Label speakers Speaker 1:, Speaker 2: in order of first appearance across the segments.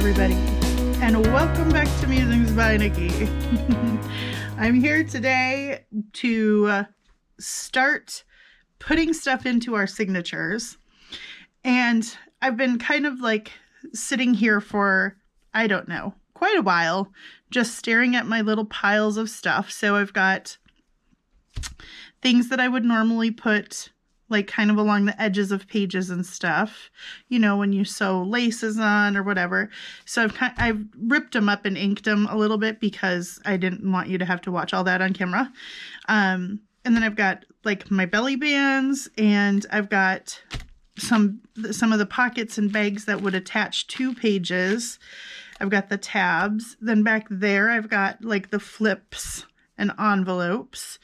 Speaker 1: everybody, and welcome back to Musings by Nikki. I'm here today to start putting stuff into our signatures, and I've been kind of like sitting here for, I don't know, quite a while, just staring at my little piles of stuff. So I've got things that I would normally put like kind of along the edges of pages and stuff, you know, when you sew laces on or whatever. So I've ripped them up and inked them a little bit because I didn't want you to have to watch all that on camera. And then I've got like my belly bands, and I've got some of the pockets and bags that would attach to pages. I've got the tabs. Then back there, I've got like the flips and envelopes,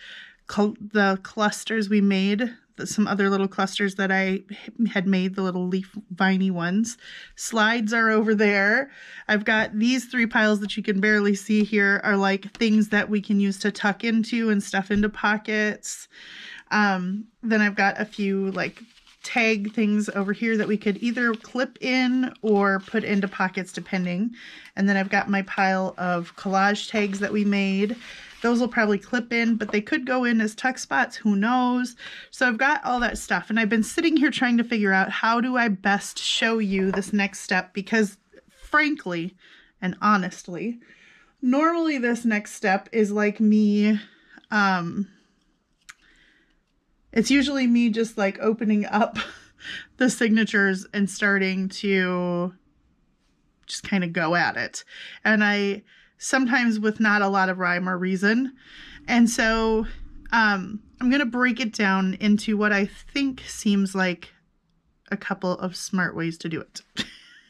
Speaker 1: the clusters we made, some other little clusters that I had made, the little leaf viney ones. Slides are over there. I've got these three piles that you can barely see here are like things that we can use to tuck into and stuff into pockets. Then I've got a few like tag things over here that we could either clip in or put into pockets depending. And then I've got my pile of collage tags that we made. Those will probably clip in, but they could go in as tuck spots, who knows? So I've got all that stuff, and I've been sitting here trying to figure out how do I best show you this next step, because frankly and honestly, normally this next step is like me, it's usually me just like opening up the signatures and starting to just kind of go at it. And sometimes with not a lot of rhyme or reason. And so I'm going to break it down into what I think seems like a couple of smart ways to do it.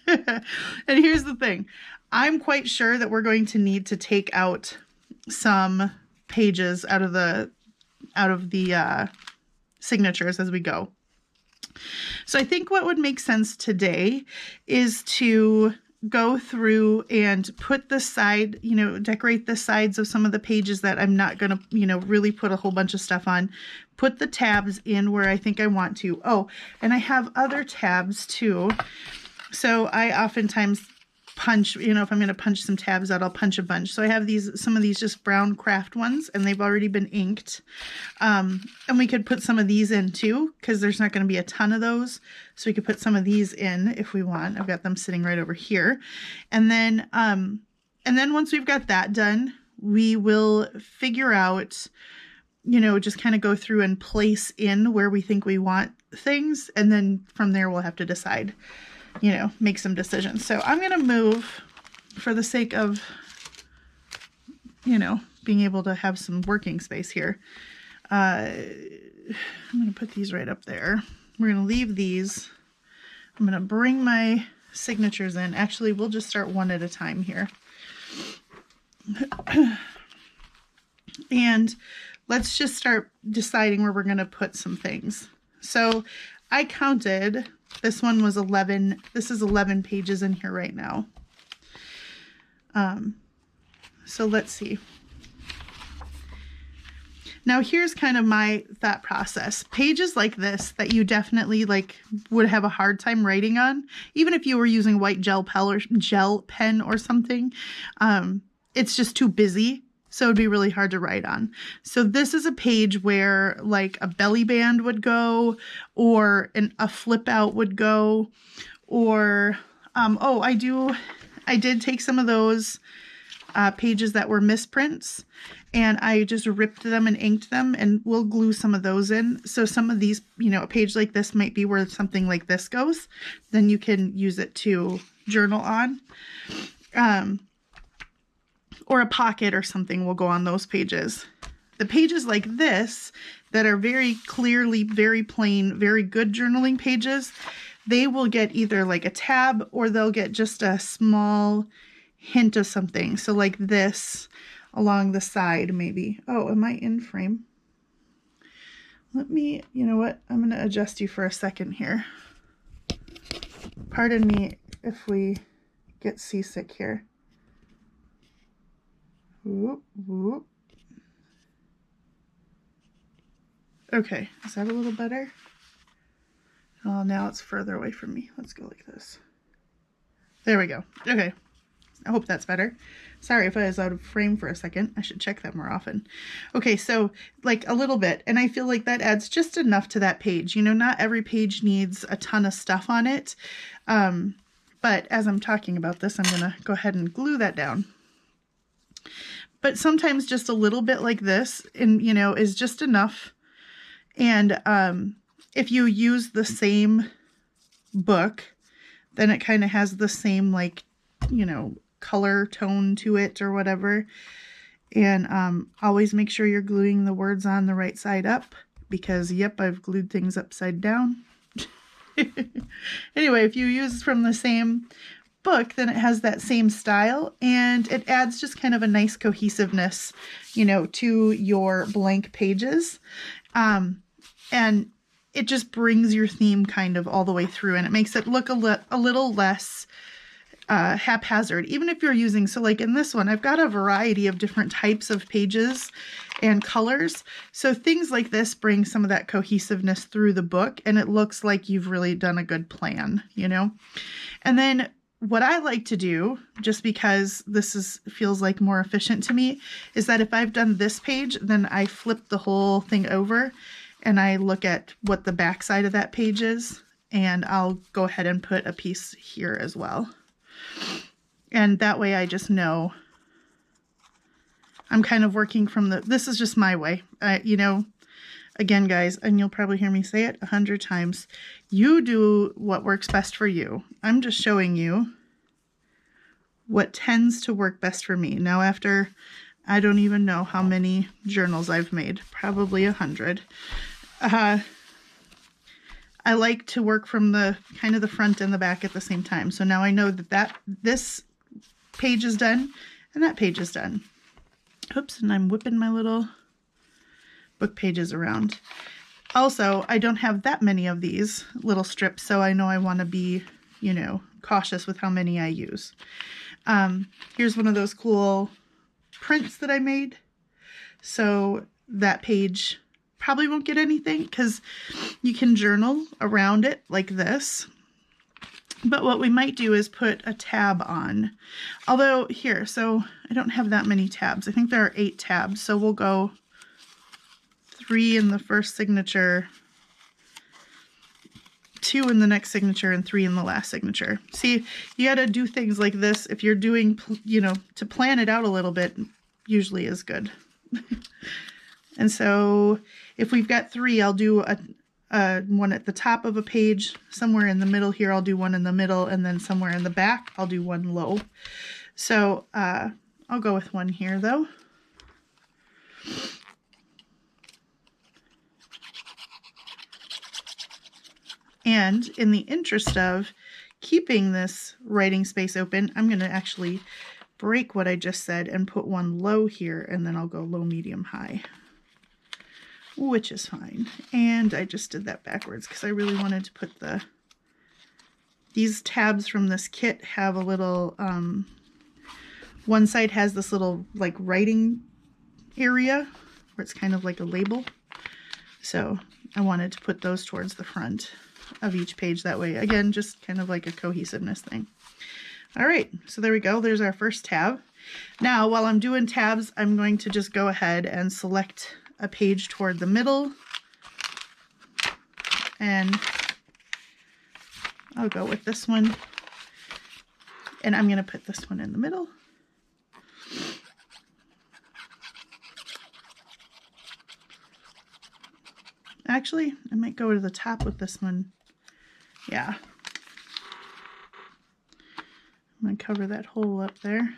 Speaker 1: And here's the thing. I'm quite sure that we're going to need to take out some pages out of the signatures as we go. So I think what would make sense today is to go through and put the side, decorate the sides of some of the pages that I'm not going to, really put a whole bunch of stuff on. Put the tabs in where I think I want to. Oh, and I have other tabs too. So I oftentimes punch, if I'm going to punch some tabs out, I'll punch a bunch. So I have some of these just brown craft ones, and they've already been inked. And we could put some of these in too, because there's not going to be a ton of those. So we could put some of these in if we want. I've got them sitting right over here. And then once we've got that done, we will figure out, just kind of go through and place in where we think we want things. And then from there, we'll have to decide, make some decisions. So I'm going to move for the sake of, being able to have some working space here. I'm going to put these right up there. We're going to leave these. I'm going to bring my signatures in. Actually, we'll just start one at a time here. And let's just start deciding where we're going to put some things. So I counted, this one was 11. This is 11 pages in here right now. So let's see. Now here's kind of my thought process. Pages like this that you definitely would have a hard time writing on, even if you were using white gel pen or something, it's just too busy. So it'd be really hard to write on. So this is a page where like a belly band would go, or a flip out would go, or, I did take some of those pages that were misprints, and I just ripped them and inked them, and we'll glue some of those in. So some of these, a page like this might be where something like this goes. Then you can use it to journal on. Or a pocket or something will go on those pages. The pages like this that are very clearly, very plain, very good journaling pages, they will get either like a tab or they'll get just a small hint of something. So like this along the side maybe. Oh, am I in frame? Let me, you know what? I'm going to adjust you for a second here. Pardon me if we get seasick here. Whoop, whoop. Okay, is that a little better? Oh, now it's further away from me. Let's go like this. There we go. Okay. I hope that's better. Sorry if I was out of frame for a second. I should check that more often. Okay, so like a little bit, and I feel like that adds just enough to that page. You know, not every page needs a ton of stuff on it. But as I'm talking about this, I'm gonna go ahead and glue that down. But sometimes just a little bit like this, and you know, is just enough. And if you use the same book, then it kind of has the same, like, you know, color tone to it or whatever. And always make sure you're gluing the words on the right side up, because yep, I've glued things upside down. Anyway, if you use from the same book, then it has that same style, and it adds just kind of a nice cohesiveness, you know, to your blank pages. And it just brings your theme kind of all the way through, and it makes it look a little less haphazard, even if you're using, so like in this one, I've got a variety of different types of pages and colors. So things like this bring some of that cohesiveness through the book, and it looks like you've really done a good plan, you know? And then what I like to do, just because this feels like more efficient to me, is that if I've done this page, then I flip the whole thing over and I look at what the back side of that page is, and I'll go ahead and put a piece here as well. And that way I just know I'm kind of working from this is just my way. You know, again, guys, and you'll probably hear me say it 100 times, you do what works best for you. I'm just showing you what tends to work best for me. Now, after, I don't even know how many journals I've made, probably 100. I like to work from the kind of the front and the back at the same time. So now I know that this page is done and that page is done. Oops, and I'm whipping my little book pages around. Also, I don't have that many of these little strips, so I know I want to be, you know, cautious with how many I use. Here's one of those cool prints that I made. So that page probably won't get anything because you can journal around it like this. But what we might do is put a tab on. Although here, so I don't have that many tabs. I think there are 8 tabs. So we'll go 3 in the first signature, 2 in the next signature, and 3 in the last signature. See, you got to do things like this. If you're doing, you know, to plan it out a little bit, usually is good. And so if we've got 3, I'll do one at the top of a page. Somewhere in the middle here, I'll do one in the middle, and then somewhere in the back, I'll do one low. So I'll go with one here, though. And in the interest of keeping this writing space open, I'm going to actually break what I just said and put one low here, and then I'll go low, medium, high, which is fine. And I just did that backwards because I really wanted to put these tabs from this kit have a little, one side has this little like writing area where it's kind of like a label. So I wanted to put those towards the front of each page that way. Again, just kind of like a cohesiveness thing. All right, so there we go. There's our first tab. Now, while I'm doing tabs, I'm going to just go ahead and select a page toward the middle. And I'll go with this one. And I'm going to put this one in the middle. Actually, I might go to the top with this one. Yeah. I'm going to cover that hole up there.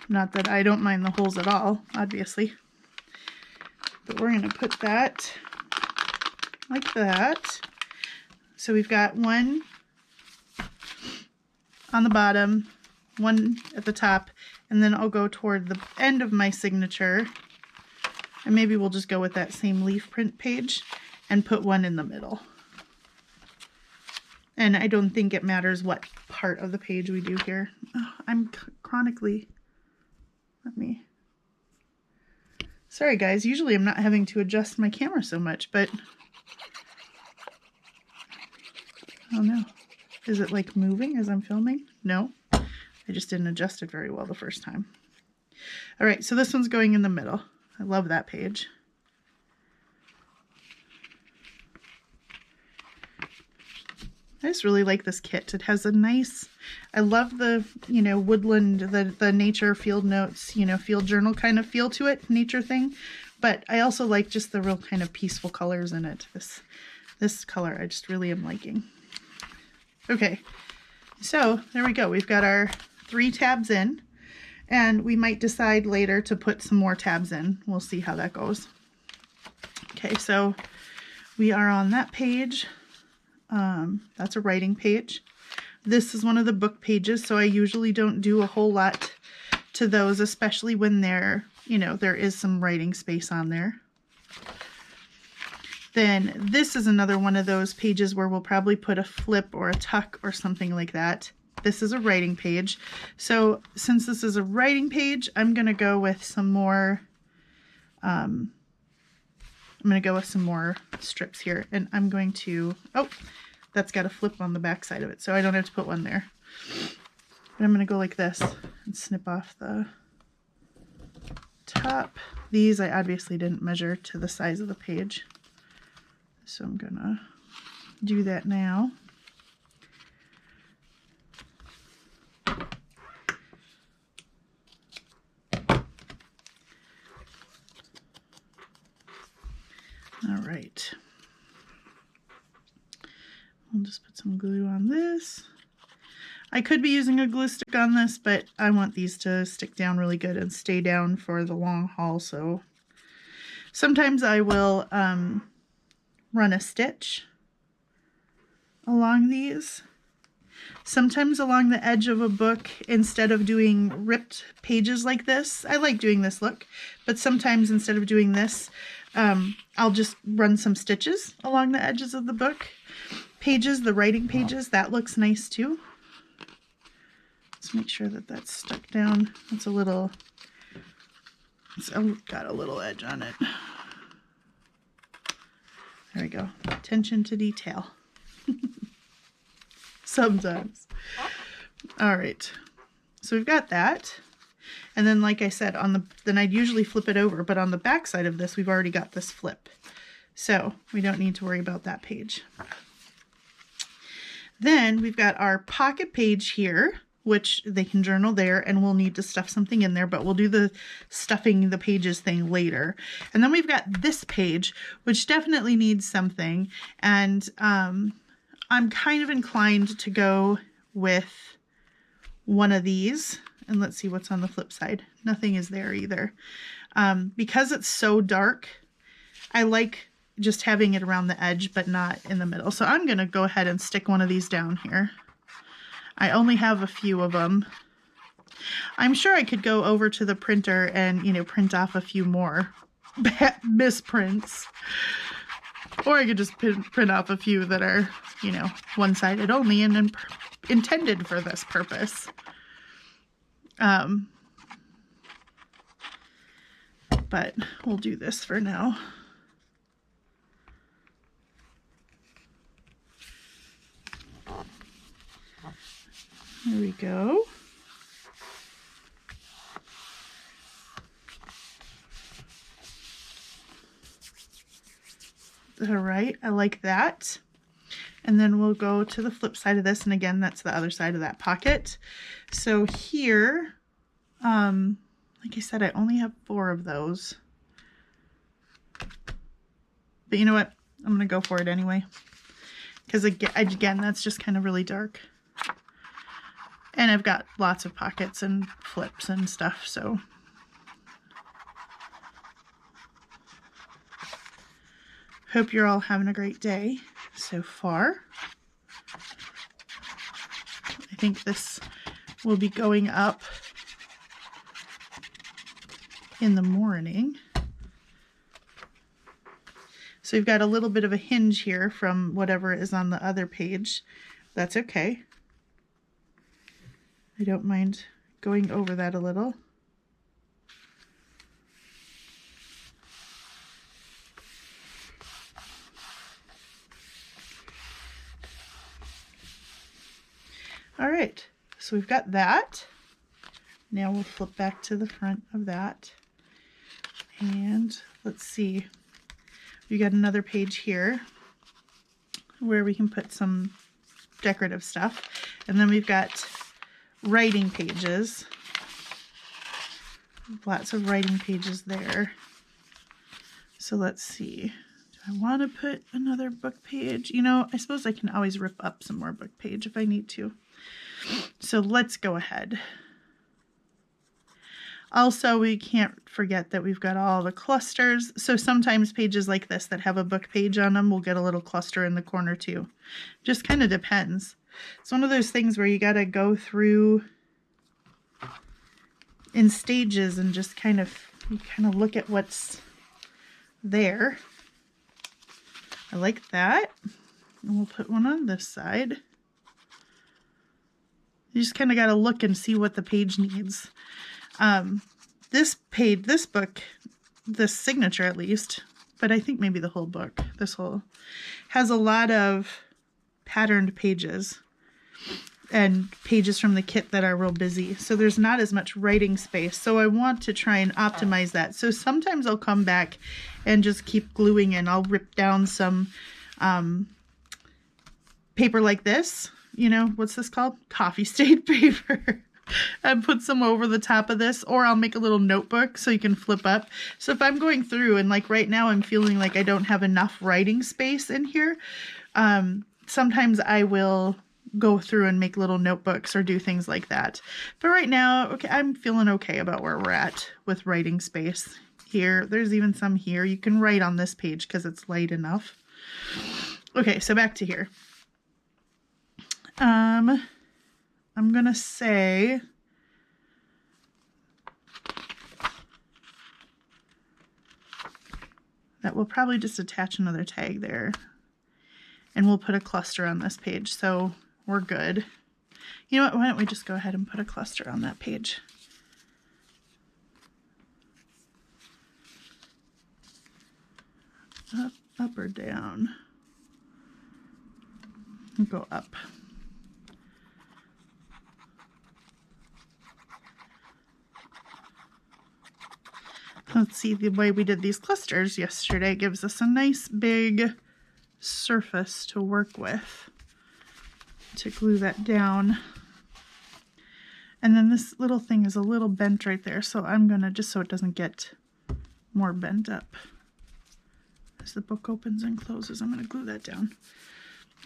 Speaker 1: Not that I don't mind the holes at all, obviously. But we're going to put that like that. So we've got one on the bottom, one at the top, and then I'll go toward the end of my signature. And maybe we'll just go with that same leaf print page and put one in the middle. And I don't think it matters what part of the page we do here. Oh, I'm chronically... Sorry guys, usually I'm not having to adjust my camera so much, but... Oh no. Is it like moving as I'm filming? No, I just didn't adjust it very well the first time. All right, so this one's going in the middle. I love that page. I just really like this kit. It has a nice, I love the, you know, woodland, the nature field notes, you know, field journal kind of feel to it, nature thing. But I also like just the real kind of peaceful colors in it. This color I just really am liking. Okay, so there we go. We've got our 3 tabs in, and we might decide later to put some more tabs in. We'll see how that goes. Okay, so we are on that page. That's a writing page. This is one of the book pages, so I usually don't do a whole lot to those, especially when they're, you know, there is some writing space on there. Then this is another one of those pages where we'll probably put a flip or a tuck or something like that. This is a writing page. So since this is a writing page, I'm going to go with some more, strips here, and I'm going to, oh, that's got a flip on the back side of it, so I don't have to put one there. But I'm going to go like this and snip off the top. These I obviously didn't measure to the size of the page, so I'm going to do that now. All right. I'll just put some glue on this. I could be using a glue stick on this, but I want these to stick down really good and stay down for the long haul. So sometimes I will run a stitch along these. Sometimes along the edge of a book, instead of doing ripped pages like this. I like doing this look, but sometimes instead of doing this, I'll just run some stitches along the edges of the book pages, the writing pages. That looks nice too. Let's make sure that that's stuck down. It's a little, it's got a little edge on it. There we go. Attention to detail. Sometimes. All right. So we've got that. And then, like I said, then I'd usually flip it over, but on the back side of this, we've already got this flip. So we don't need to worry about that page. Then we've got our pocket page here, which they can journal there, and we'll need to stuff something in there, but we'll do the stuffing the pages thing later. And then we've got this page, which definitely needs something. And I'm kind of inclined to go with one of these. And let's see what's on the flip side. Nothing is there either. Because it's so dark, I like just having it around the edge, but not in the middle. So I'm going to go ahead and stick one of these down here. I only have a few of them. I'm sure I could go over to the printer and, you know, print off a few more misprints. Or I could just print off a few that are, you know, one-sided only and intended for this purpose. But we'll do this for now. There we go. All right, I like that. And then we'll go to the flip side of this, and again, that's the other side of that pocket. So here, like I said, I only have 4 of those. But you know what? I'm gonna go for it anyway. Because again, that's just kind of really dark. And I've got lots of pockets and flips and stuff, so. Hope you're all having a great day so far. I think this will be going up in the morning. So we've got a little bit of a hinge here from whatever is on the other page. That's okay. I don't mind going over that a little. All right, so we've got that. Now we'll flip back to the front of that. And let's see, we got another page here where we can put some decorative stuff. And then we've got writing pages. Lots of writing pages there. So let's see. Do I want to put another book page? You know, I suppose I can always rip up some more book page if I need to. So let's go ahead. Also, we can't forget that we've got all the clusters. So sometimes pages like this that have a book page on them will get a little cluster in the corner too. Just kind of depends. It's one of those things where you got to go through in stages and just kind of look at what's there. I like that. And we'll put one on this side. You just kind of got to look and see what the page needs. This book, this signature at least, but I think maybe the whole book, this whole, has a lot of patterned pages and pages from the kit that are real busy. So there's not as much writing space. So I want to try and optimize that. So sometimes I'll come back and just keep gluing in. I'll rip down some paper like this. You know, what's this called? Coffee stain paper. And put some over the top of this, or I'll make a little notebook so you can flip up. So if I'm going through and like right now I'm feeling like I don't have enough writing space in here, sometimes I will go through and make little notebooks or do things like that. But right now, okay, I'm feeling okay about where we're at with writing space here. There's even some here. You can write on this page because it's light enough. Okay, so back to here. I'm going to say that we'll probably just attach another tag there, and we'll put a cluster on this page, so we're good. You know what, why don't we just go ahead and put a cluster on that page. Up or down? We'll go up. Let's see, the way we did these clusters yesterday gives us a nice big surface to work with to glue that down. And then this little thing is a little bent right there, so I'm gonna, just so it doesn't get more bent up as the book opens and closes, I'm gonna glue that down.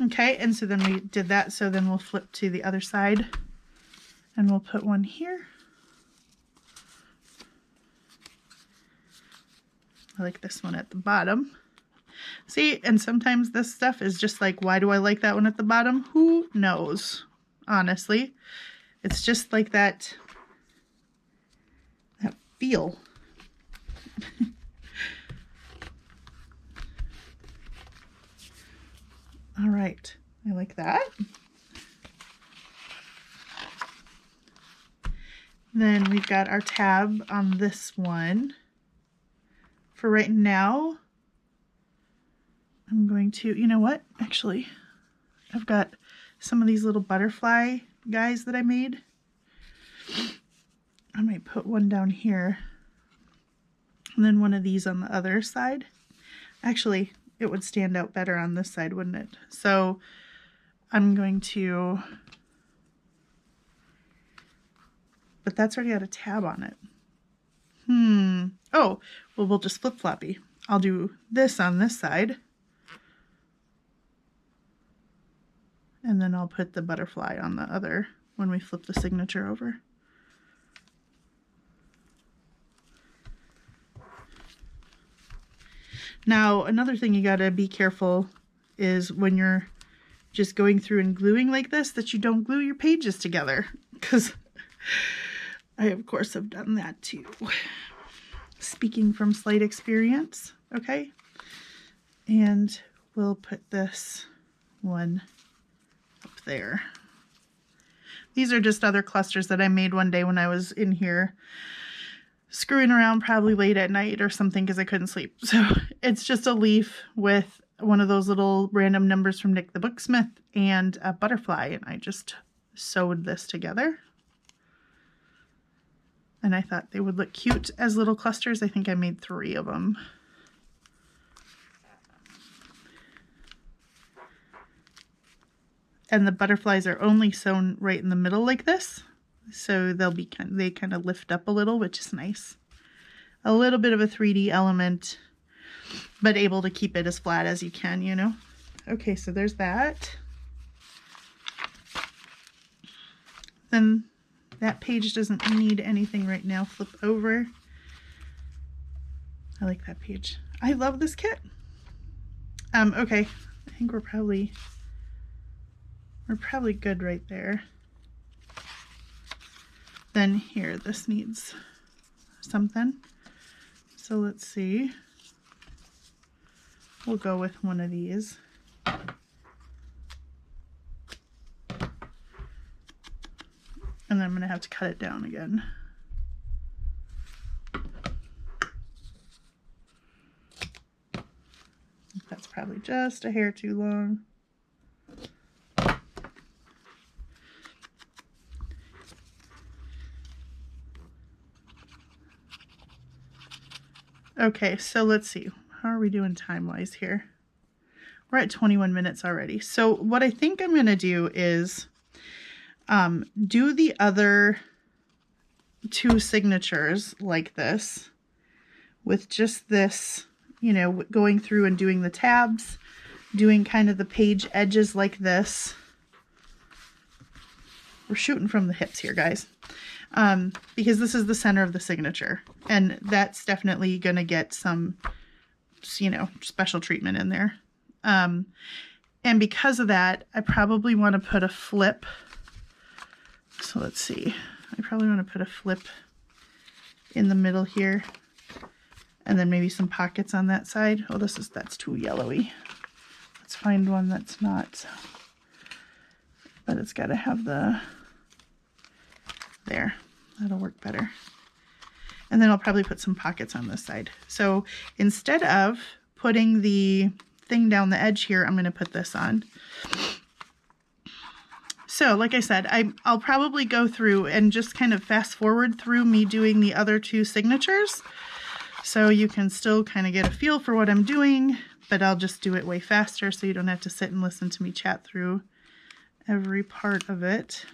Speaker 1: Okay, and so then we did that, so then we'll flip to the other side and we'll put one here. I like this one at the bottom. See, and sometimes this stuff is just like, why do I like that one at the bottom? Who knows, honestly. It's just like that feel. All right, I like that. Then we've got our tab on this one. For right now, I'm going to, you know what? Actually, I've got some of these little butterfly guys that I made. I might put one down here and then one of these on the other side. Actually, it would stand out better on this side, wouldn't it? So I'm going to, but that's already got a tab on it. Oh, well, we'll just flip-floppy. I'll do this on this side. And then I'll put the butterfly on the other when we flip the signature over. Now, another thing you gotta be careful is when you're just going through and gluing like this, that you don't glue your pages together, because I, of course, have done that too. Speaking from slight experience, okay? And we'll put this one up there. These are just other clusters that I made one day when I was in here screwing around, probably late at night or something, because I couldn't sleep. So it's just a leaf with one of those little random numbers from Nick the Booksmith and a butterfly, and I just sewed this together. And I thought they would look cute as little clusters. I think I made 3 of them. And the butterflies are only sewn right in the middle like this. So they kind of lift up a little, which is nice. A little bit of a 3D element, but able to keep it as flat as you can, you know. Okay, so there's that. Then that page doesn't need anything right now. Flip over. I like that page. I love this kit. Okay, I think we're probably good right there. Then here, this needs something. So let's see. We'll go with one of these. And then I'm going to have to cut it down again. That's probably just a hair too long. Okay, so let's see. How are we doing time-wise here? We're at 21 minutes already. So what I think I'm going to do is do the other 2 signatures like this with just this, you know, going through and doing the tabs, doing kind of the page edges like this. We're shooting from the hips here, guys, because this is the center of the signature, and that's definitely going to get some, you know, special treatment in there. And because of that, I probably want to put a flip. So let's see. I probably want to put a flip in the middle here, and then maybe some pockets on that side. Oh, that's too yellowy. Let's find one that's not, but it's got to have the, there, that'll work better. And then I'll probably put some pockets on this side. So instead of putting the thing down the edge here, I'm going to put this on. So like I said, I'll probably go through and just kind of fast forward through me doing the other 2 signatures, so you can still kind of get a feel for what I'm doing, but I'll just do it way faster so you don't have to sit and listen to me chat through every part of it.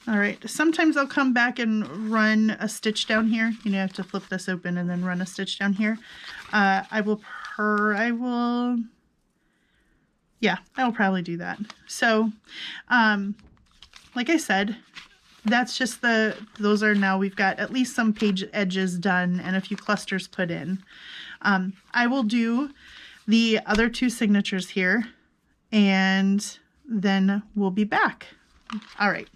Speaker 1: All right, sometimes I'll come back and run a stitch down here. You know, I have to flip this open and then run a stitch down here. I will probably do that. So, like I said, that's just those are now, we've got at least some page edges done and a few clusters put in. I will do the other 2 signatures here, and then we'll be back. All right.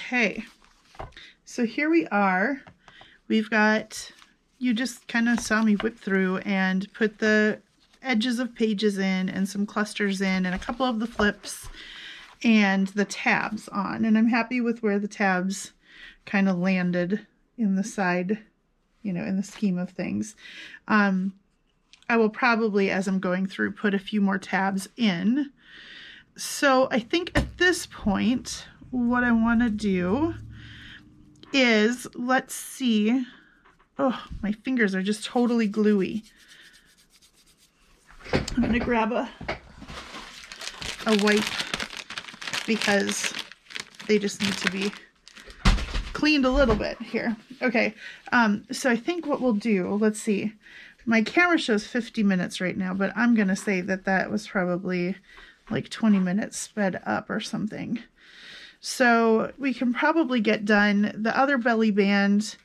Speaker 1: Okay, so here we are. We've got, you just kind of saw me whip through and put the edges of pages in and some clusters in and a couple of the flips and the tabs on. And I'm happy with where the tabs kind of landed in the side, you know, in the scheme of things. I will probably, as I'm going through, put a few more tabs in. So I think at this point, what I want to do is, let's see. Oh, my fingers are just totally gluey. I'm going to grab a wipe because they just need to be cleaned a little bit here. Okay, so I think what we'll do, let's see. My camera shows 50 minutes right now, but I'm going to say that that was probably like 20 minutes sped up or something. So we can probably get done the other belly band,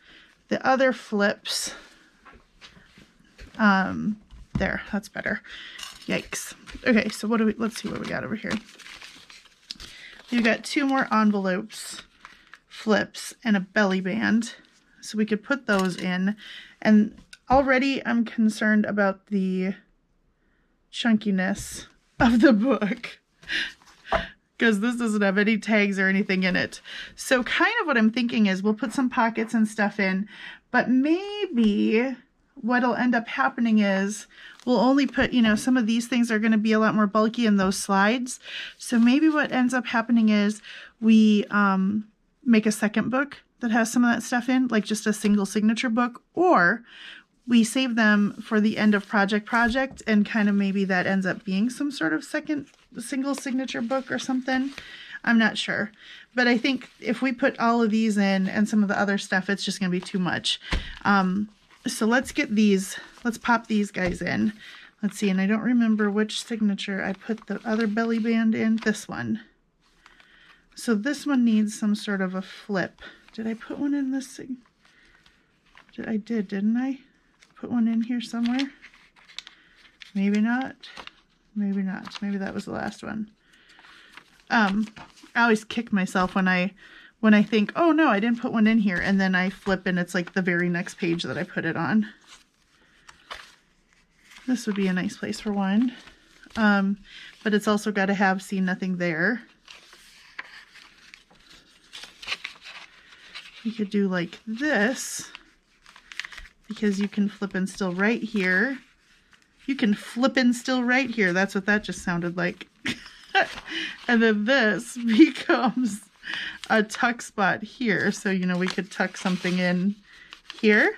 Speaker 1: the other flips. There, that's better. Yikes. Okay, so what do we, let's see what we got over here. We've got 2 more envelopes, flips, and a belly band. So we could put those in. And already I'm concerned about the chunkiness of the book because this doesn't have any tags or anything in it. So kind of what I'm thinking is we'll put some pockets and stuff in, but maybe what'll end up happening is we'll only put, you know, some of these things are going to be a lot more bulky in those slides. So maybe what ends up happening is we make a second book that has some of that stuff in, like just a single signature book, or we save them for the end of project and kind of maybe that ends up being some sort of single signature book or something. I'm not sure. But I think if we put all of these in and some of the other stuff, it's just going to be too much. So let's get these, let's pop these guys in. Let's see, and I don't remember which signature I put the other belly band in. This one. So this one needs some sort of a flip. Did I put one in this? I did, didn't I? Put one in here somewhere? Maybe not. Maybe not. Maybe that was the last one. I always kick myself when I think, oh no, I didn't put one in here, and then I flip and it's like the very next page that I put it on. This would be a nice place for one. But it's also got to have see nothing there. We could do like this, because you can flip and still right here. You can flip and still right here. That's what that just sounded like. And then this becomes a tuck spot here. So, you know, we could tuck something in here.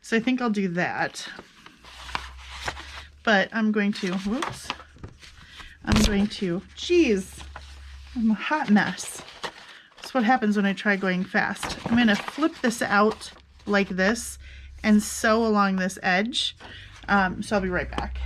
Speaker 1: So I think I'll do that. But I'm going to, whoops. Geez, I'm a hot mess. That's what happens when I try going fast. I'm going to flip this out like this and sew along this edge. So I'll be right back.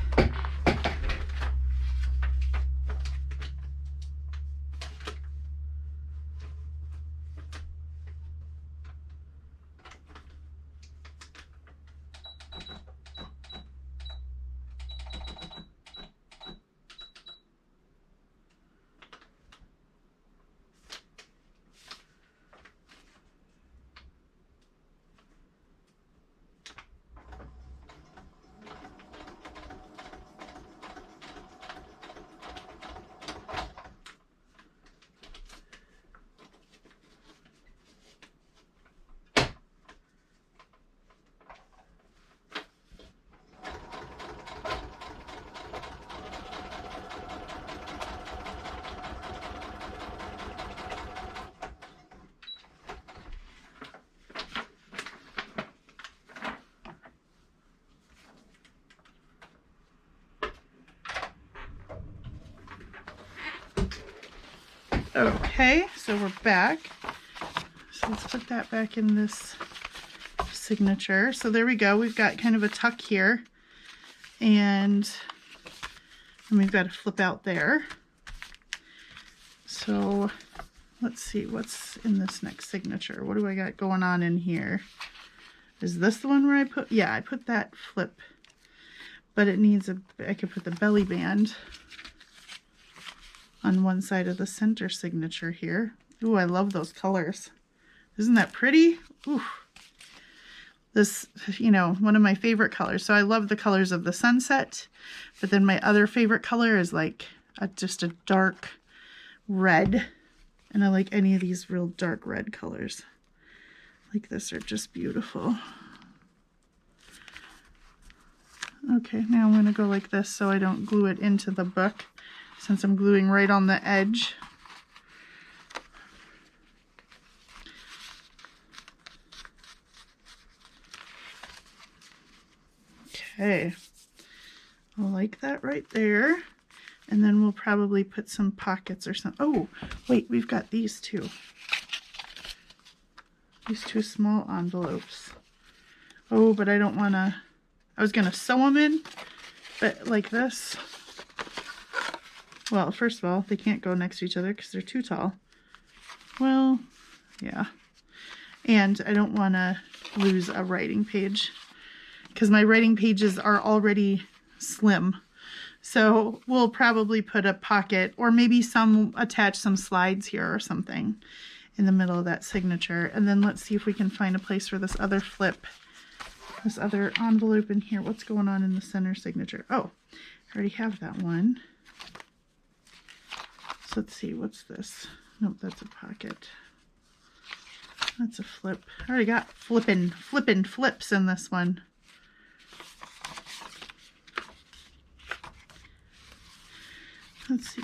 Speaker 1: Okay, so we're back. So let's put that back in this signature. So there we go. We've got kind of a tuck here, and we've got a flip out there. So let's see what's in this next signature. What do I got going on in here? Is this the one where I put, yeah, I put that flip, but it needs a, I could put the belly band on one side of the center signature here. Ooh, I love those colors. Isn't that pretty? Ooh. This, you know, one of my favorite colors. So I love the colors of the sunset, but then my other favorite color is like just a dark red. And I like any of these real dark red colors. Like this are just beautiful. Okay, now I'm going to go like this so I don't glue it into the book, since I'm gluing right on the edge. Okay, I like that right there. And then we'll probably put some pockets or something. Oh, wait, we've got these two. These two small envelopes. Oh, but I don't want to, I was going to sew them in, but like this. Well, first of all, they can't go next to each other because they're too tall. Well, yeah. And I don't want to lose a writing page, because my writing pages are already slim. So we'll probably put a pocket, or maybe attach some slides here or something in the middle of that signature. And then let's see if we can find a place for this other flip, this other envelope in here. What's going on in the center signature? Oh, I already have that one. So let's see, what's this? Nope, that's a pocket. That's a flip. I already got flippin' flips in this one. Let's see.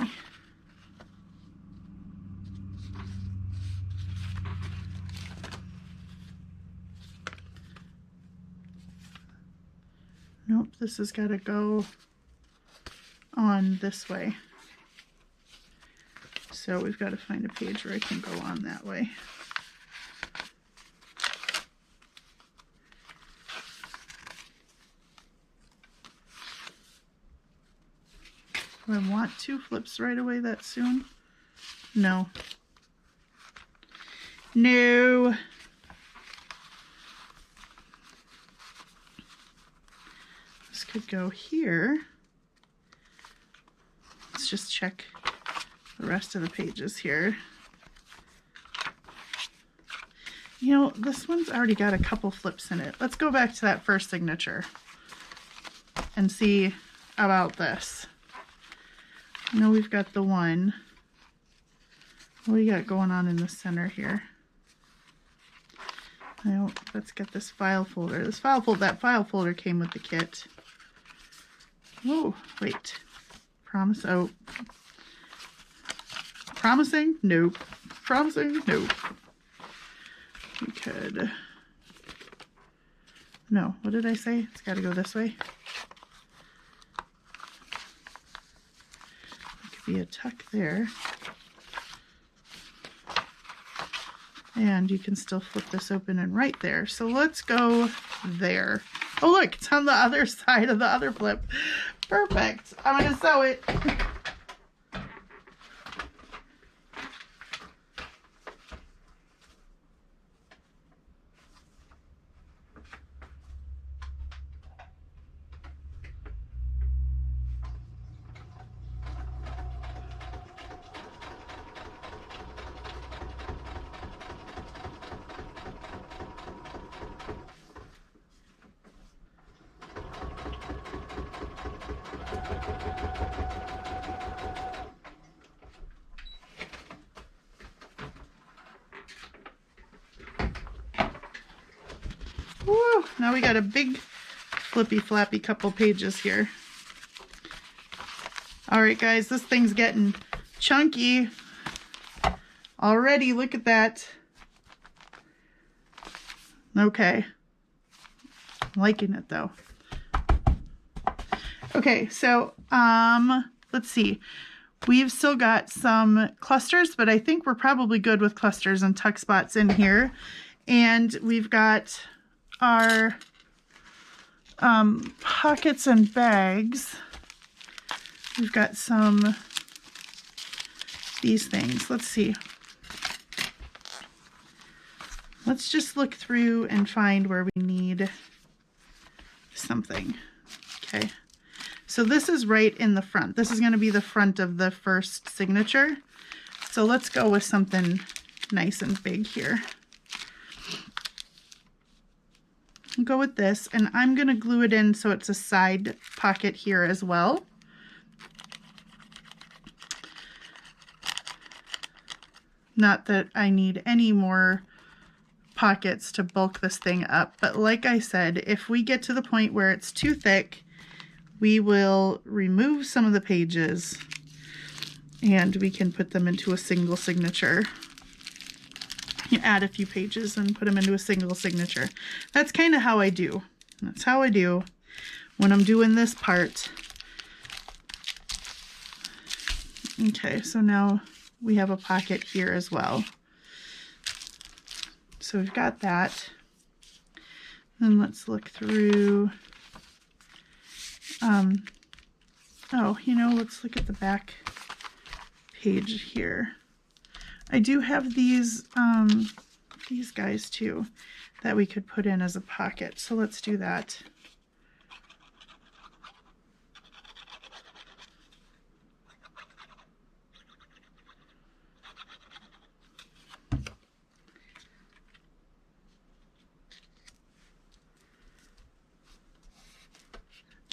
Speaker 1: Nope, this has got to go on this way. So we've got to find a page where I can go on that way. Do I want two flips right away that soon? No. No. This could go here. Let's just check the rest of the pages here. You know, this one's already got a couple flips in it. Let's go back to that first signature and see about this. I know we've got the one. What do you got going on in the center here? Now, let's get this file folder. That file folder came with the kit. Oh, wait. Oh. Promising? Nope. Promising? Nope. We could... No, what did I say? It's got to go this way. Be a tuck there, and you can still flip this open and right there. So let's go there. Oh look, it's on the other side of the other flip. Perfect. I'm gonna sew it. Woo, now we got a big flippy flappy couple pages here. All right, guys, this thing's getting chunky already. Look at that. Okay. I'm liking it though. Okay, so let's see. We've still got some clusters, but I think we're probably good with clusters and tuck spots in here. And we've got our pockets and bags. We've got some these things. Let's see. Let's just look through and find where we need something. Okay. So this is right in the front. This is going to be the front of the first signature. So let's go with something nice and big here. go with this, and I'm going to glue it in so it's a side pocket here as well. Not that I need any more pockets to bulk this thing up, but like I said, if we get to the point where it's too thick, we will remove some of the pages and we can put them into a single signature. You add a few pages and put them into a single signature. That's kind of how I do. That's how I do when I'm doing this part. Okay, so now we have a pocket here as well. So we've got that. Then let's look through. Oh, you know, let's look at the back page here. I do have these guys too that we could put in as a pocket. So let's do that.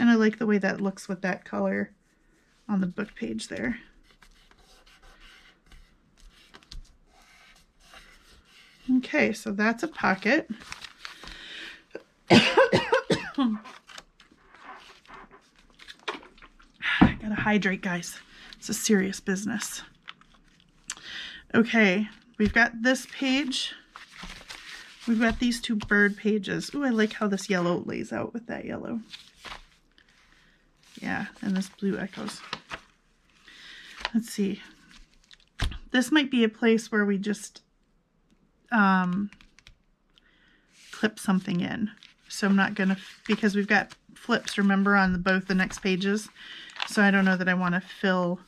Speaker 1: And I like the way that looks with that color on the book page there. Okay, so that's a pocket. I gotta hydrate, guys. It's a serious business. Okay, we've got this page. We've got these two bird pages. Ooh, I like how this yellow lays out with that yellow. Yeah, and this blue echoes. Let's see. This might be a place where we just clip something in. So I'm not gonna, because we've got flips, remember, on both the next pages. So I don't know that I want to fill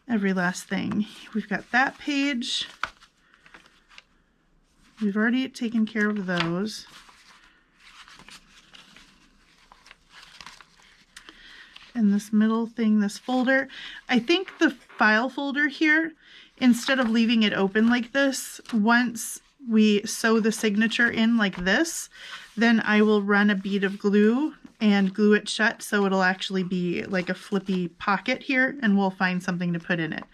Speaker 1: every last thing. We've got that page. We've already taken care of those. And this middle thing, this folder, I think the file folder here, instead of leaving it open like this, once we sew the signature in like this, then I will run a bead of glue and glue it shut so it'll actually be like a flippy pocket here, and we'll find something to put in it.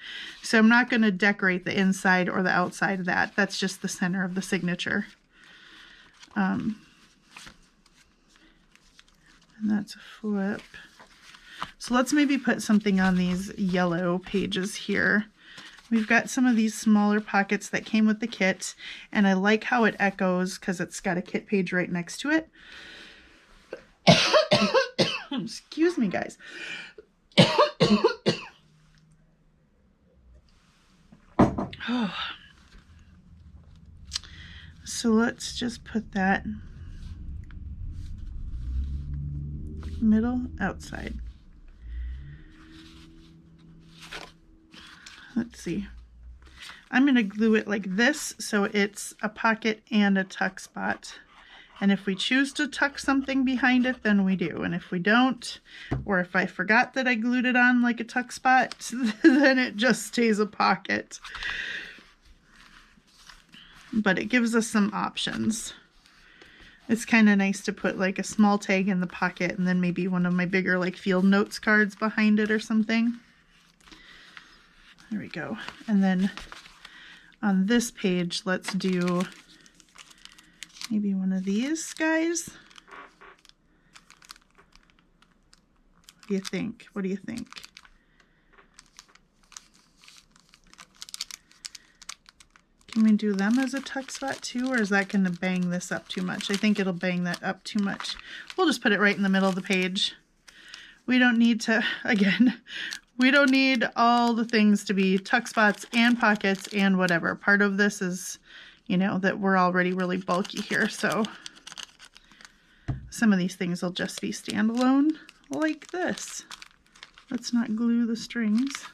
Speaker 1: So I'm not going to decorate the inside or the outside of that. That's just the center of the signature. And that's a flip. So let's maybe put something on these yellow pages here. We've got some of these smaller pockets that came with the kit, and I like how it echoes because it's got a kit page right next to it. Excuse me, guys. So let's just put that middle outside. Let's see. I'm going to glue it like this so it's a pocket and a tuck spot. And if we choose to tuck something behind it, then we do. And if we don't, or if I forgot that I glued it on like a tuck spot, then it just stays a pocket. But it gives us some options. It's kind of nice to put like a small tag in the pocket and then maybe one of my bigger like field notes cards behind it or something. There we go. And then on this page, let's do maybe one of these guys. What do you think? What do you think? Can we do them as a tuck spot too, or is that going to bang this up too much? I think it'll bang that up too much. We'll just put it right in the middle of the page. We don't need to, again, we don't need all the things to be tuck spots and pockets and whatever. Part of this is, you know, that we're already really bulky here, so some of these things will just be standalone like this. Let's not glue the strings.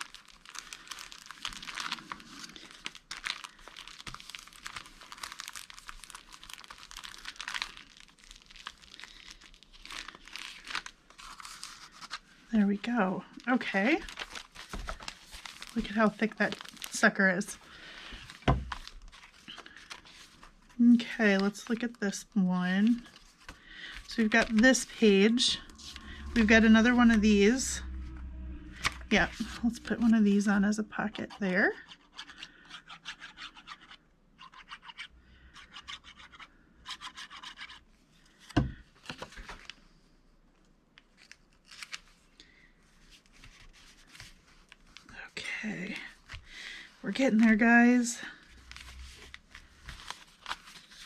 Speaker 1: There we go. Okay. Look at how thick that sucker is. Okay, let's look at this one. So we've got this page. We've got another one of these. Yeah, let's put one of these on as a pocket there. Okay, we're getting there, guys.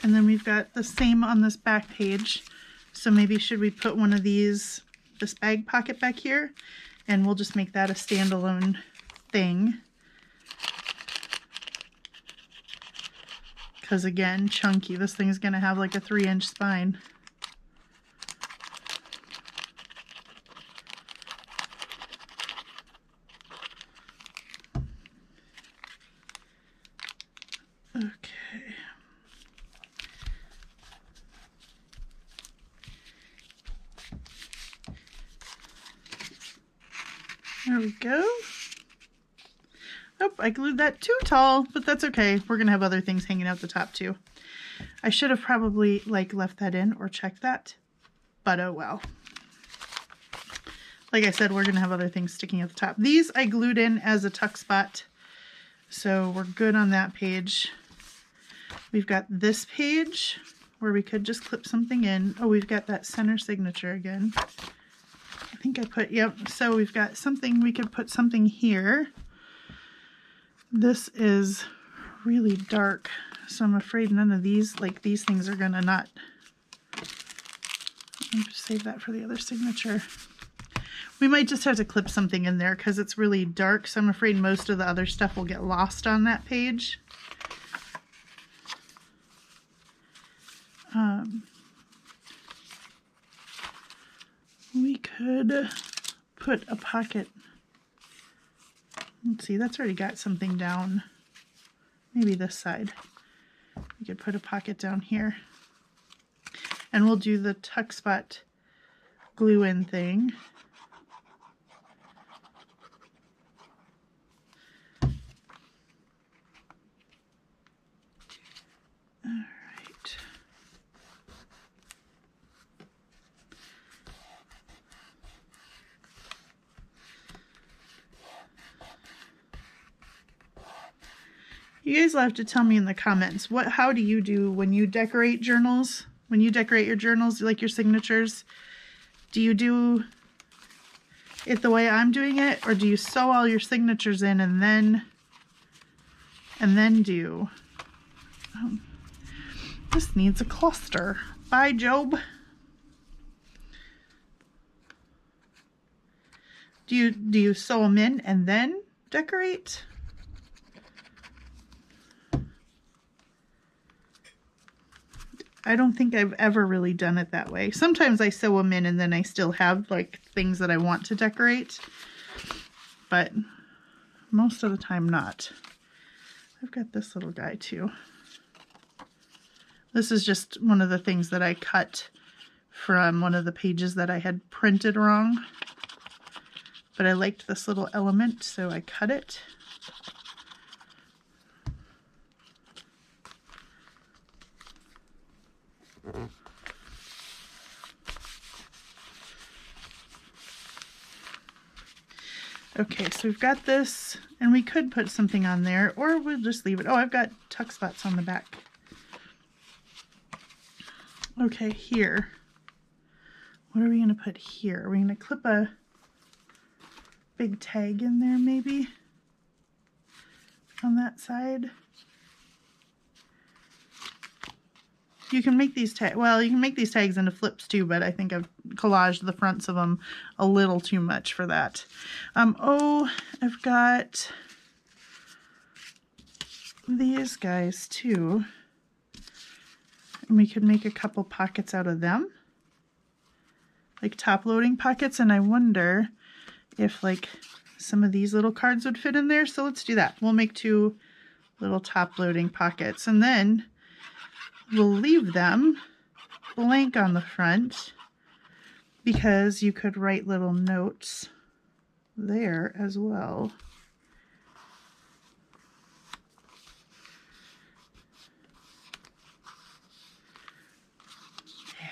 Speaker 1: And then we've got the same on this back page. So maybe should we put one of these, this bag pocket back here, and we'll just make that a standalone thing. Because again, chunky, this thing's gonna have like a 3-inch spine. Okay. There we go. Oh, I glued that too tall, but that's okay. We're gonna have other things hanging out the top too. I should have probably like left that in or checked that, but oh well. Like I said, we're gonna have other things sticking at the top. These I glued in as a tuck spot, so we're good on that page. We've got this page where we could just clip something in. Oh, we've got that center signature again. I think I put, yep, so we've got something, we could put something here. This is really dark, so I'm afraid none of these, like these things are gonna not, I'll just save that for the other signature. We might just have to clip something in there because it's really dark, so I'm afraid most of the other stuff will get lost on that page. We could put a pocket. Let's see, that's already got something down. Maybe this side. We could put a pocket down here. And we'll do the tuck spot glue in thing. You guys will have to tell me in the comments, how do you do when you decorate journals? When you decorate your journals, like your signatures, do you do it the way I'm doing it, or do you sew all your signatures in and then do? This needs a cluster. Bye, Job. Do you sew them in and then decorate? I don't think I've ever really done it that way. Sometimes I sew them in and then I still have like things that I want to decorate, but most of the time not. I've got this little guy too. This is just one of the things that I cut from one of the pages that I had printed wrong, but I liked this little element, so I cut it. Okay, so we've got this, and we could put something on there, or we'll just leave it. Oh, I've got tuck spots on the back. Okay, here. What are we going to put here? Are we going to clip a big tag in there, maybe? On that side? You can make these tags, well, you can make these tags into flips too, but I think I've collaged the fronts of them a little too much for that. Oh, I've got these guys too. And we could make a couple pockets out of them. Like top loading pockets, and I wonder if like some of these little cards would fit in there. So let's do that. We'll make 2 little top loading pockets, and then we'll leave them blank on the front because you could write little notes there as well.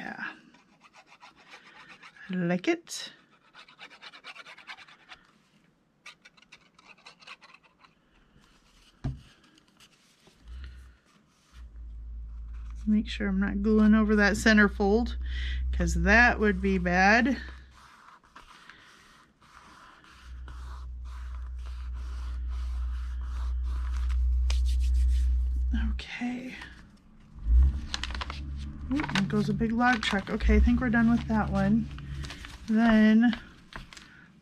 Speaker 1: Yeah. like it. Make sure I'm not gluing over that center fold, because that would be bad. Okay. Ooh, there goes a big log truck. Okay, I think we're done with that one. Then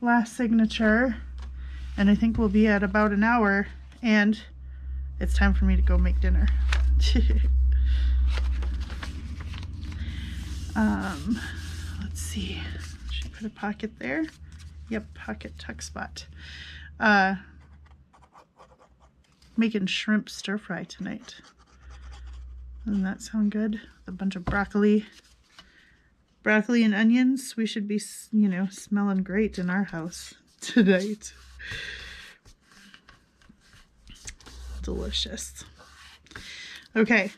Speaker 1: last signature, and I think we'll be at about an hour, and it's time for me to go make dinner. Let's see. Should I put a pocket there? Yep, pocket tuck spot. Making shrimp stir fry tonight. Doesn't that sound good? A bunch of broccoli and onions. We should be, you know, smelling great in our house tonight. Delicious. Okay.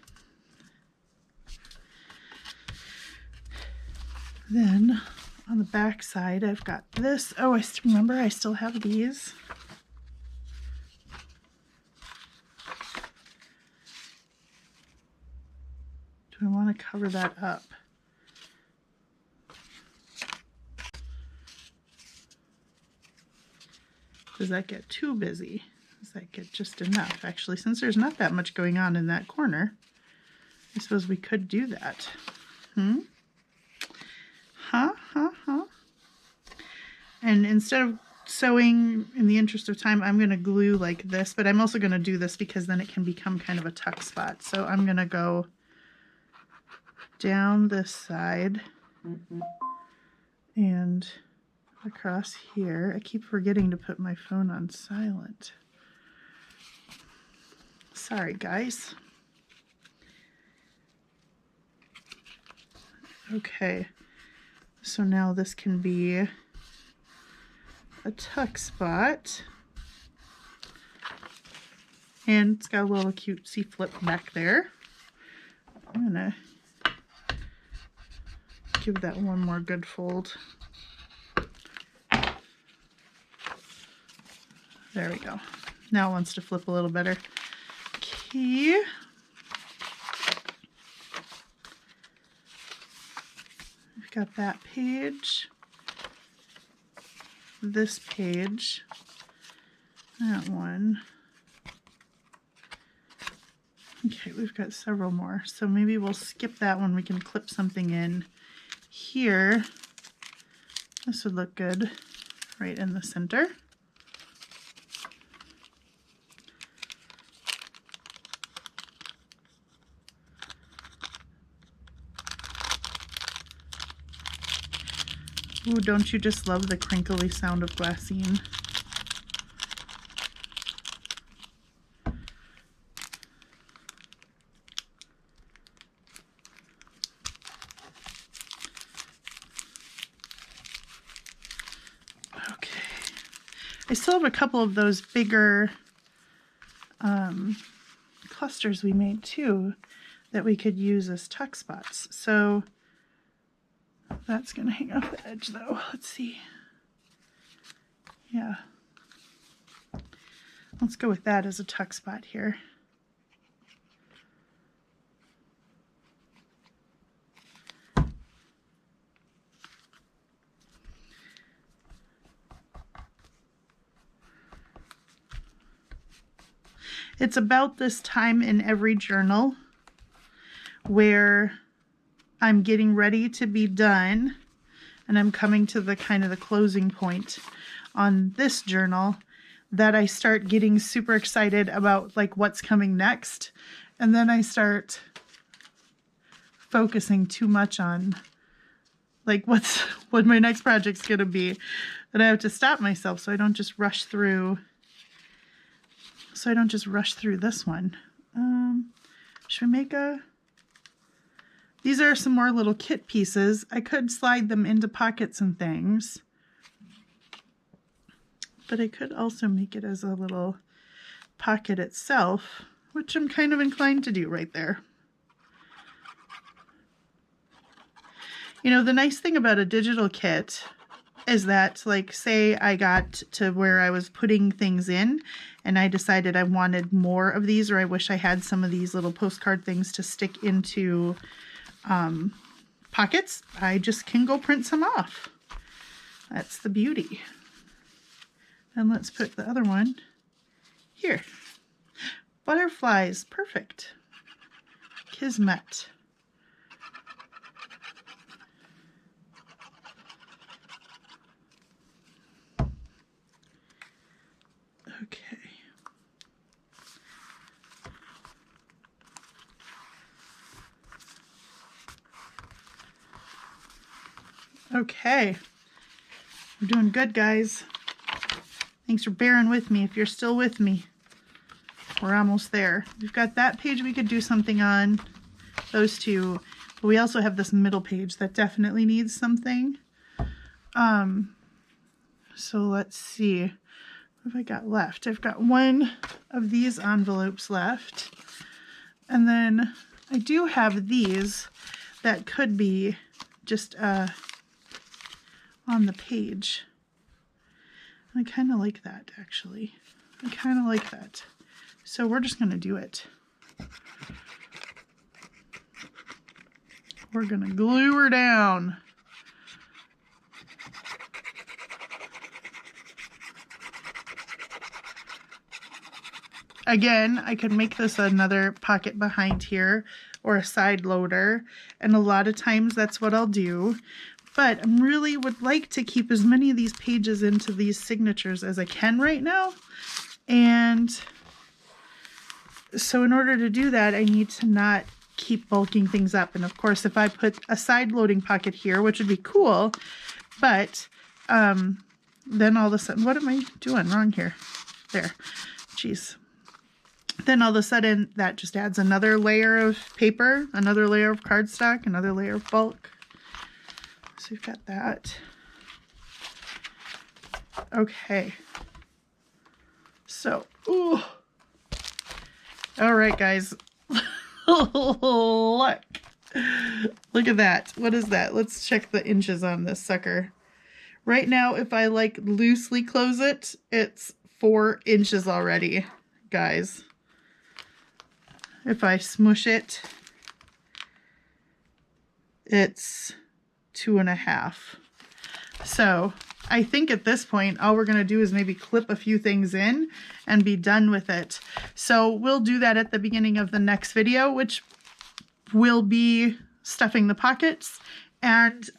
Speaker 1: Then on the back side, I've got this. Oh, remember I still have these. Do I want to cover that up? Does that get too busy? Does that get just enough? Actually, since there's not that much going on in that corner, I suppose we could do that. And instead of sewing, in the interest of time, I'm going to glue like this, but I'm also going to do this because then it can become kind of a tuck spot. So I'm going to go down this side and across here. I keep forgetting to put my phone on silent. Sorry, guys. Okay, so now this can be a tuck spot. And it's got a little cutesy flip back there. I'm gonna give that one more good fold. There we go. Now it wants to flip a little better. Okay. We've got that page. This page. That one. Okay, we've got several more. So maybe we'll skip that one. We can clip something in here. This would look good right in the center. Ooh, don't you just love the crinkly sound of glassine? Okay. I still have a couple of those bigger clusters we made too that we could use as tuck spots. So that's going to hang off the edge though. Let's see. Yeah. Let's go with that as a tuck spot here. It's about this time in every journal where I'm getting ready to be done and I'm coming to the kind of the closing point on this journal that I start getting super excited about like what's coming next. And then I start focusing too much on like what my next project's going to be. And I have to stop myself so I don't just rush through. This one. Should we make a... These are some more little kit pieces. I could slide them into pockets and things. But I could also make it as a little pocket itself, which I'm kind of inclined to do right there. You know, the nice thing about a digital kit is that, like, say I got to where I was putting things in and I decided I wanted more of these, or I wish I had some of these little postcard things to stick into pockets, I just can go print some off. That's the beauty. And let's put the other one here. Butterflies, perfect. Kismet. Okay. Okay. We're doing good, guys. Thanks for bearing with me if you're still with me. We're almost there. We've got that page we could do something on, those two, but we also have this middle page that definitely needs something. So let's see. What have I got left? I've got one of these envelopes left. And then I do have these that could be just on the page. I kind of like that, actually. I kind of like that. So we're just going to do it. We're going to glue her down. Again, I could make this another pocket behind here or a side loader, and a lot of times that's what I'll do. But I really would like to keep as many of these pages into these signatures as I can right now. And so in order to do that, I need to not keep bulking things up. And of course, if I put a side loading pocket here, which would be cool, but then all of a sudden, what am I doing wrong here? There, jeez. Then all of a sudden, that just adds another layer of paper, another layer of cardstock, another layer of bulk. So we've got that. Okay. So, ooh. All right, guys. Look. Look at that. What is that? Let's check the inches on this sucker. Right now, if I like loosely close it, it's 4 inches already, guys. If I smush it, it's 2.5. So I think at this point, all we're going to do is maybe clip a few things in and be done with it. So we'll do that at the beginning of the next video, which will be stuffing the pockets. And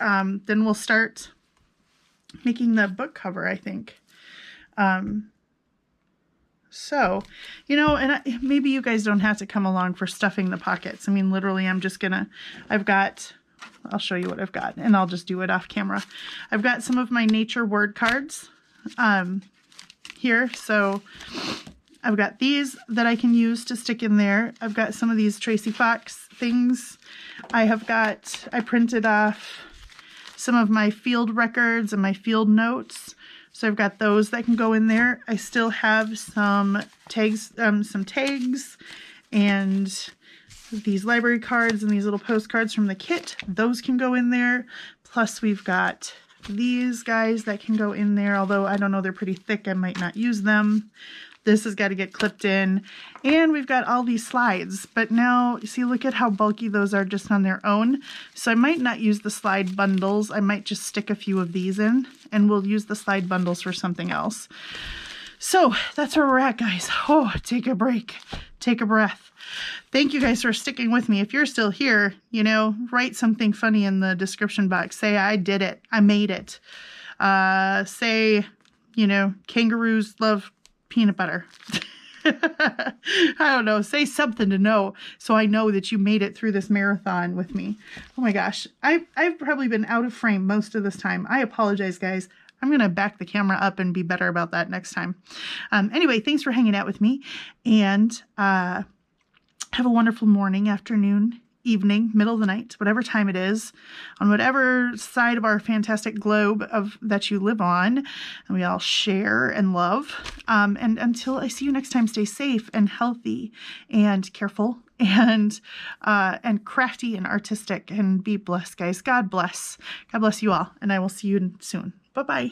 Speaker 1: then we'll start making the book cover, I think. So, you know, and maybe you guys don't have to come along for stuffing the pockets. I mean, literally, I'm just gonna, I'll show you what I've got, and I'll just do it off camera. I've got some of my nature word cards here. So I've got these that I can use to stick in there. I've got some of these Tracy Fox things. I printed off some of my field records and my field notes. So I've got those that can go in there. I still have some tags and these library cards and these little postcards from the kit. Those can go in there. Plus we've got these guys that can go in there. Although I don't know, they're pretty thick. I might not use them. This has got to get clipped in. And we've got all these slides. But now, you see, look at how bulky those are just on their own. So I might not use the slide bundles. I might just stick a few of these in. And we'll use the slide bundles for something else. So that's where we're at, guys. Oh, take a break. Take a breath. Thank you guys for sticking with me. If you're still here, you know, write something funny in the description box. Say, I did it. I made it. Say, you know, kangaroos love peanut butter. I don't know. Say something to know so I know that you made it through this marathon with me. Oh my gosh. I've probably been out of frame most of this time. I apologize, guys. I'm going to back the camera up and be better about that next time. Anyway, thanks for hanging out with me. And have a wonderful morning, afternoon, evening, middle of the night, whatever time it is, on whatever side of our fantastic globe that you live on, and we all share and love. And until I see you next time, stay safe and healthy and careful and crafty and artistic, and be blessed, guys. God bless. God bless you all. And I will see you soon. Bye-bye.